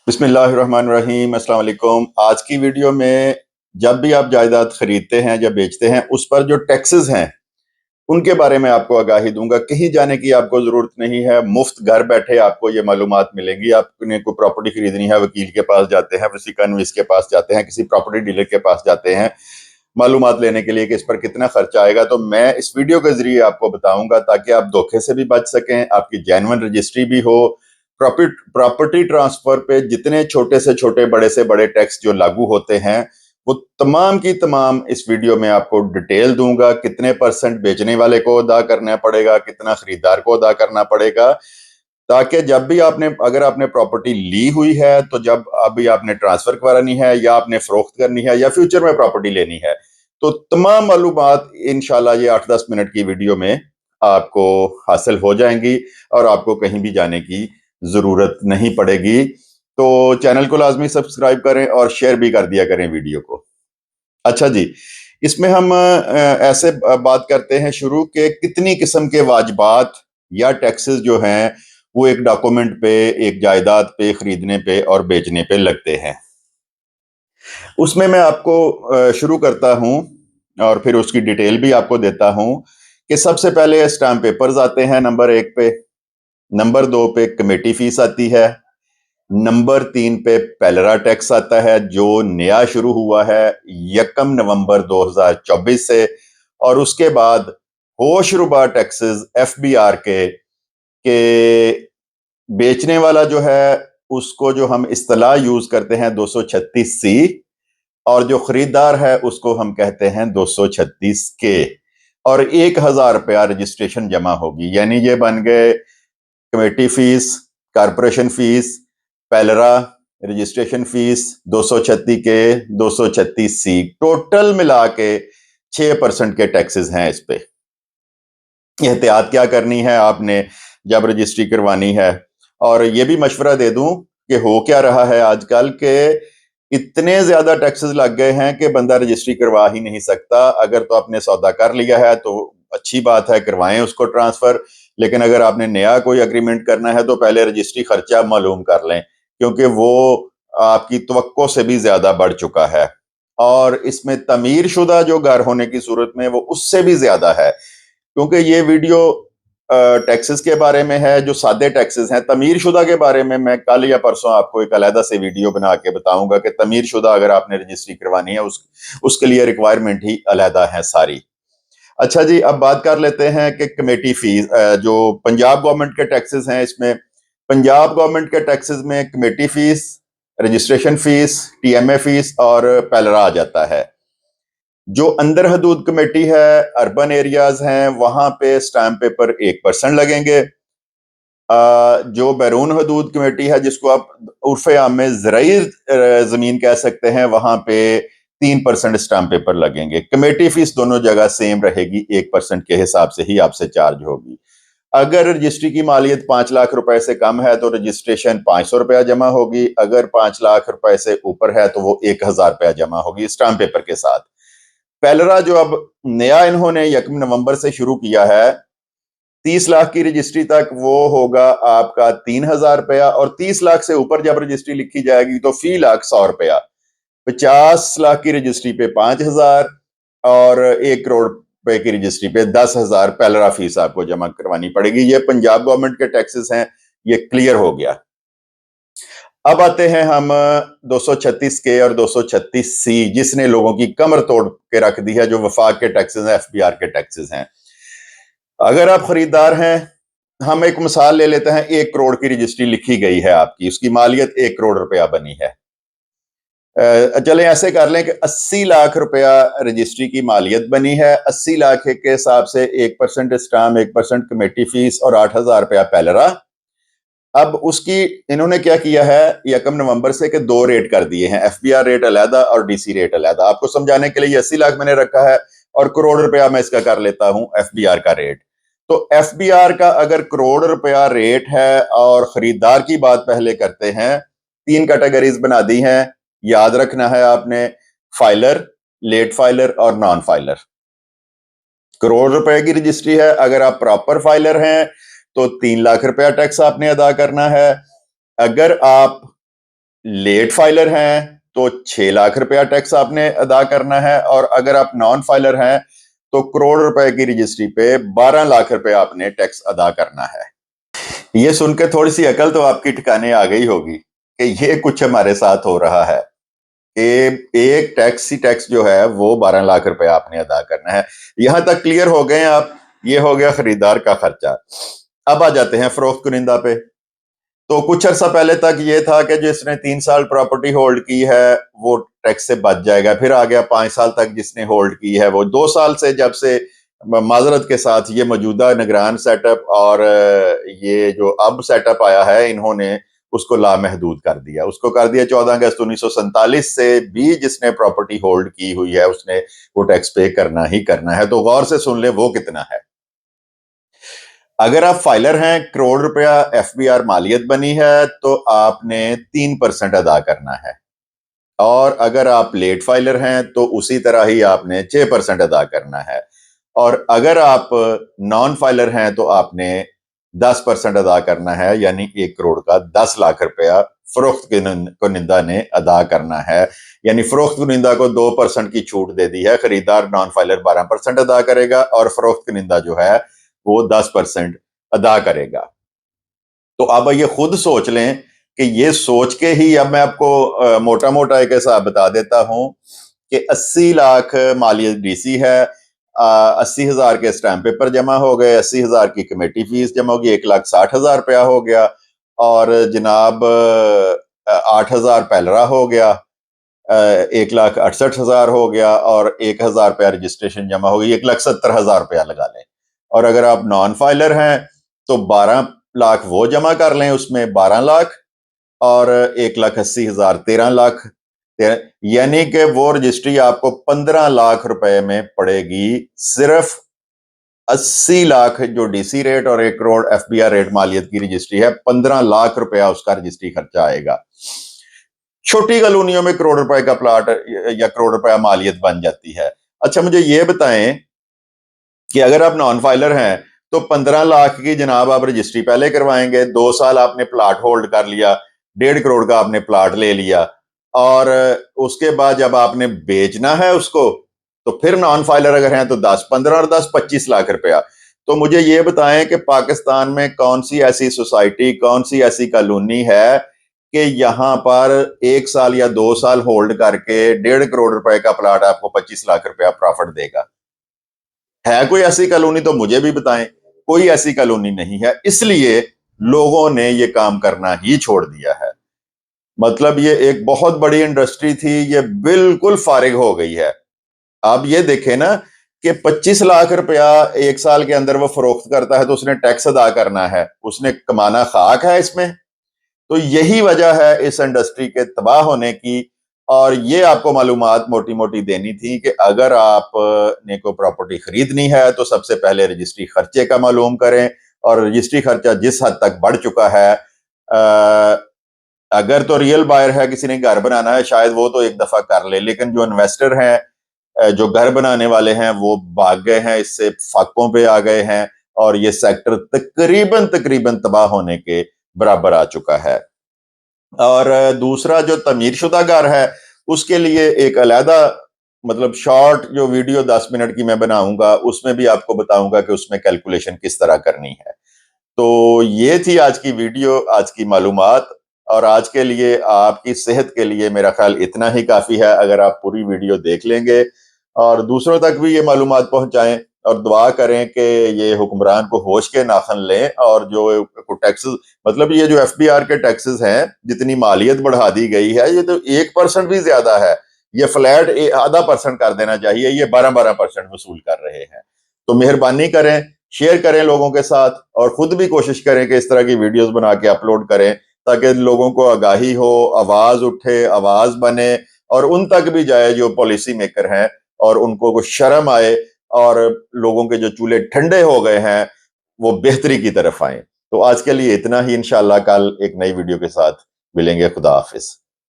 बिस्मिल्लाहिर्रहमानिर्रहीम। अस्सलाम वालेकुम। आज की वीडियो में जब भी आप जायदाद खरीदते हैं या बेचते हैं उस पर जो टैक्सेस हैं उनके बारे में आपको आगाही दूंगा। कहीं जाने की आपको जरूरत नहीं है, मुफ्त घर बैठे आपको ये मालूमात मिलेंगी। आपने कोई प्रॉपर्टी खरीदनी है, वकील के पास जाते हैं, किसी कन्विस के पास जाते हैं, किसी प्रॉपर्टी डीलर के पास जाते हैं मालूमात लेने के लिए कि इस पर कितना खर्चा आएगा। तो मैं इस वीडियो के जरिए आपको बताऊंगा ताकि आप धोखे से भी बच सकें, आपकी जेन्युइन रजिस्ट्री भी हो। प्रॉपर्टी ट्रांसफर पे जितने छोटे से छोटे बड़े से बड़े टैक्स जो लागू होते हैं वो तमाम की तमाम इस वीडियो में आपको डिटेल दूंगा। कितने परसेंट बेचने वाले को अदा करना पड़ेगा, कितना खरीदार को अदा करना पड़ेगा, ताकि जब भी अगर आपने प्रॉपर्टी ली हुई है तो जब अभी आपने ट्रांसफर करानी है या आपने फरोख्त करनी है या फ्यूचर में प्रॉपर्टी लेनी है तो तमाम मालूमात इंशाल्लाह ये 8-10 मिनट की वीडियो में आपको हासिल हो जाएंगी और आपको कहीं भी जाने की जरूरत नहीं पड़ेगी। तो चैनल को लाजमी सब्सक्राइब करें और शेयर भी कर दिया करें वीडियो को। अच्छा जी, इसमें हम ऐसे बात करते हैं शुरू के कितनी किस्म के वाजिबात या टैक्सेस जो हैं वो एक डॉक्यूमेंट पे, एक जायदाद पे खरीदने पे और बेचने पे लगते हैं। उसमें मैं आपको शुरू करता हूं और फिर उसकी डिटेल भी आपको देता हूं कि सबसे पहले स्टाम्प पेपर्स आते हैं नंबर 1 पे, नंबर 2 पे कमेटी फीस आती है, नंबर 3 पे पेलरा टैक्स आता है जो नया शुरू हुआ है 1 नवंबर 2024 से, और उसके बाद होशरुबा टैक्सेस एफबीआर के बेचने वाला जो है उसको जो हम इस्तेलाह यूज करते हैं 236C, और जो खरीदार है उसको हम कहते हैं 236K, और 1000 रुपया रजिस्ट्रेशन जमा होगी। यानी ये बन गए कमेटी फीस, कारपोरेशन फीस, पेलरा, registration fees, 236K, 236C, total मिला के 6% के टैक्सेस हैं इस पे। एहतियात क्या करनी है आपने जब रजिस्ट्री करवानी है, और ये भी मशवरा दे दूं कि हो क्या रहा है आजकल के इतने ज्यादा टैक्सेस लग गए हैं कि बंदा रजिस्ट्री करवा ही नहीं सकता। अगर तो आपने सौदा कर लिया है तो अच्छी बात है, करवाएं उसको ट्रांसफर, लेकिन अगर आपने नया कोई एग्रीमेंट करना है तो पहले रजिस्ट्री खर्चा मालूम कर लें, क्योंकि वो आपकी तवक्को से भी ज्यादा बढ़ चुका है। और इसमें तमीर शुदा जो घर होने की सूरत में वो उससे भी ज्यादा है, क्योंकि ये वीडियो टैक्सेस के बारे में है, जो सादे टैक्सेस हैं। तमीर शुदा के बारे में मैं कल या परसों आपको एक अलहदा से वीडियो बना के बताऊंगा कि तमीर शुदा अगर आपने रजिस्ट्री करवानी है उसके लिए रिक्वायरमेंट ही अलहदा है सारी। अच्छा जी, अब बात कर लेते हैं कि कमेटी फीस, जो पंजाब गवर्नमेंट के टैक्सेस हैं, इसमें पंजाब गवर्नमेंट के टैक्सेस में committee fees, registration fees, TMA fees और पेलरा आ जाता है। जो अंदर हदूद कमेटी है, अर्बन एरियाज हैं, वहां पे स्टैम्प पेपर 1% लगेंगे। जो बैरून हदूद कमेटी है, जिसको आप उर्फ आम में ज़राई जमीन कह सकते हैं, वहां पे 3% स्टैम्प पेपर लगेंगे। कमेटी फीस दोनों जगह सेम रहेगी, 1% के हिसाब से ही आपसे चार्ज होगी। अगर रजिस्ट्री की मालियत 5 लाख रुपए से कम है तो रजिस्ट्रेशन 500 रुपया जमा होगी। अगर 5 लाख रुपए से ऊपर है तो वो 1000 रुपया जमा होगी स्टैम्प पेपर के साथ। पेलरा जो अब नया इन्होंने 1 नवंबर से शुरू किया है, 30 लाख की रजिस्ट्री तक वो होगा आपका 3000 रुपया, और 30 लाख से ऊपर जब रजिस्ट्री लिखी जाएगी तो फी लाख 100 रुपया। 50 लाख की रजिस्ट्री पे 5000 और 1 करोड़ रुपए की रजिस्ट्री पे 10,000 पेलरा फीस आपको जमा करवानी पड़ेगी। ये पंजाब गवर्नमेंट के टैक्सेस हैं, ये क्लियर हो गया। अब आते हैं हम 236K और 236C, जिसने लोगों की कमर तोड़ के रख दी है, जो वफाक के टैक्सेस हैं, एफबीआर के टैक्सेस हैं। अगर आप खरीदार हैं, हम एक मिसाल ले लेते हैं, 1 करोड़ की रजिस्ट्री लिखी गई है आपकी, उसकी मालियत 1 करोड़ रुपया बनी है। चले ऐसे कर लें कि 80 लाख रुपया रजिस्ट्री की मालियत बनी है। 80 लाख के हिसाब से 1% स्टाम्प, 1% कमेटी फीस और 8000 रुपया पेलरा। अब उसकी इन्होंने क्या किया है 1 नवंबर से कि 2 रेट कर दिए हैं, एफबीआर रेट अलहदा और डीसी रेट अलहदा। आपको समझाने के लिए 80 लाख मैंने रखा है और करोड़ रुपया मैं इसका कर लेता हूं एफबीआर का रेट। तो एफबीआर का अगर करोड़ रुपया रेट है, और खरीदार की बात पहले करते हैं, 3 कैटेगरीज बना दी हैं, याद रखना है आपने, फाइलर, लेट फाइलर और नॉन फाइलर। करोड़ रुपए की रजिस्ट्री है, अगर आप प्रॉपर फाइलर हैं तो 3 लाख रुपया टैक्स आपने अदा करना है। अगर आप लेट फाइलर हैं तो 6 लाख रुपया टैक्स आपने अदा करना है, और अगर आप नॉन फाइलर हैं तो करोड़ रुपए की रजिस्ट्री पे 12 लाख रुपए आपने टैक्स अदा करना है। ये सुन के थोड़ी सी अकल तो आपकी ठिकाने आ गई होगी कि ये कुछ हमारे साथ हो रहा है कि एक टैक्स जो है वो 12 लाख रुपए आपने अदा करना है। यहां तक क्लियर हो गए आप? ये हो गया खरीदार का खर्चा। अब आ जाते हैं फरोख्त कुनिंदा पे। तो कुछ अर्सा पहले तक ये था कि जिसने 3 साल प्रॉपर्टी होल्ड की है वो टैक्स से बच जाएगा। फिर आ गया 5 साल तक जिसने होल्ड की है वो 2 साल से, जब से माजरत के साथ ये मौजूदा निगरान सेटअप और ये जो अब सेटअप आया है, इन्होंने उसको लामहदूद कर दिया। उसको कर दिया 14 अगस्त 1947 से भी जिसने प्रॉपर्टी होल्ड की हुई है उसने वो टैक्स पे करना ही करना है। तो गौर से सुन ले वो कितना है। अगर आप फाइलर हैं, करोड़ रुपया एफबीआर मालियत बनी है तो आपने 3% अदा करना है, और अगर आप लेट फाइलर हैं तो उसी तरह ही आपने 6% अदा करना है, और अगर आप नॉन फाइलर हैं तो आपने 10% अदा करना है, यानी 1 करोड़ का 10 लाख रुपया फरोख्त कुनिंदा ने अदा करना है। यानी फरोख्त कुनिंदा को 2% की छूट दे दी है। खरीदार नॉन फाइलर 12% अदा करेगा और फरोख्त कुनिंदा जो है वो 10% अदा करेगा। तो अब ये खुद सोच लें कि ये सोच के ही अब मैं आपको मोटा मोटा एक हिसाब बता देता हूं कि 80 लाख मालियत डीसी है, 80,000 के स्टैम्प पेपर जमा हो गए, 80,000 की कमेटी फीस जमा होगी, 1,60,000 रुपया हो गया, और जनाब 8,000 पैलरा हो गया, 1,68,000 हो गया, और 1,000 रुपया रजिस्ट्रेशन जमा होगी, 1,70,000 रुपया लगा लें। और अगर आप नॉन फाइलर हैं तो 12 लाख वो जमा कर लें, उसमें 12 लाख, और 1,80,000 13 लाख, यानी कि वो रजिस्ट्री आपको 15 लाख रुपए में पड़ेगी। सिर्फ 80 लाख जो डीसी रेट और 1 करोड़ एफबीआर रेट मालियत की रजिस्ट्री है, 15 लाख रुपया उसका रजिस्ट्री खर्चा आएगा। छोटी कॉलोनियों में करोड़ रुपए का प्लाट या करोड़ रुपया मालियत बन जाती है। अच्छा, मुझे ये बताएं कि अगर आप नॉन फाइलर हैं तो 15 लाख की जनाब आप रजिस्ट्री पहले करवाएंगे, 2 साल आपने प्लाट होल्ड कर लिया, 1.5 करोड़ का आपने प्लाट ले लिया, और उसके बाद जब आपने बेचना है उसको तो फिर नॉन फाइलर अगर हैं तो 10 15 और 10 25 लाख रुपया। तो मुझे ये बताएं कि पाकिस्तान में कौन सी ऐसी सोसाइटी, कौन सी ऐसी कॉलोनी है कि यहां पर 1 साल या 2 साल होल्ड करके 1.5 करोड़ रुपए का प्लाट आपको 25 लाख रुपया प्रॉफिट देगा? है कोई ऐसी कॉलोनी? तो मुझे भी बताएं। कोई ऐसी कॉलोनी नहीं है, इसलिए लोगों ने ये काम करना ही छोड़ दिया है। मतलब ये एक बहुत बड़ी इंडस्ट्री थी, ये बिल्कुल फारिग हो गई है। आप ये देखें ना कि 25 लाख रुपया 1 साल के अंदर वो फरोख्त करता है तो उसने टैक्स अदा करना है, उसने कमाना खाक है इसमें। तो यही वजह है इस इंडस्ट्री के तबाह होने की, और ये आपको मालूमात मोटी मोटी देनी थी कि अगर आप ने को प्रॉपर्टी खरीदनी है तो सबसे पहले रजिस्ट्री खर्चे का मालूम करें, और रजिस्ट्री खर्चा जिस हद तक बढ़ चुका है, अगर तो रियल बायर है, किसी ने घर बनाना है, शायद वो तो एक दफा कर ले, लेकिन जो इन्वेस्टर हैं, जो घर बनाने वाले हैं, वो भाग गए हैं, इससे फाकों पे आ गए हैं, और ये सेक्टर तकरीबन तबाह होने के बराबर आ चुका है। और दूसरा जो तमीर शुदा घर है उसके लिए एक अलहदा मतलब शॉर्ट जो वीडियो 10 मिनट की मैं बनाऊंगा, उसमें भी आपको बताऊंगा कि उसमें कैलकुलेशन किस तरह करनी है। तो ये थी आज की वीडियो, आज की मालूमात, और आज के लिए आपकी सेहत के लिए मेरा ख्याल इतना ही काफी है। अगर आप पूरी वीडियो देख लेंगे और दूसरों तक भी ये मालूमात पहुंचाएं, और दुआ करें कि ये हुक्मरान को होश के नाखन लें, और जो टैक्सेस, मतलब ये जो एफबीआर के टैक्सेस हैं, जितनी मालियत बढ़ा दी गई है, ये तो 1% भी ज्यादा है। ये फ्लैट आधा % कर देना चाहिए, ये 12% वसूल कर रहे हैं। तो मेहरबानी करें, शेयर करें लोगों के साथ, और खुद भी कोशिश करें कि इस तरह की वीडियोस बना के अपलोड करें, ताकि लोगों को आगाही हो, आवाज उठे, आवाज बने, और उन तक भी जाए जो पॉलिसी मेकर हैं, और उनको कुछ शर्म आए, और लोगों के जो चूल्हे ठंडे हो गए हैं वो बेहतरी की तरफ आए। तो आज के लिए इतना ही, इंशाल्लाह कल एक नई वीडियो के साथ मिलेंगे। खुदा हाफिज।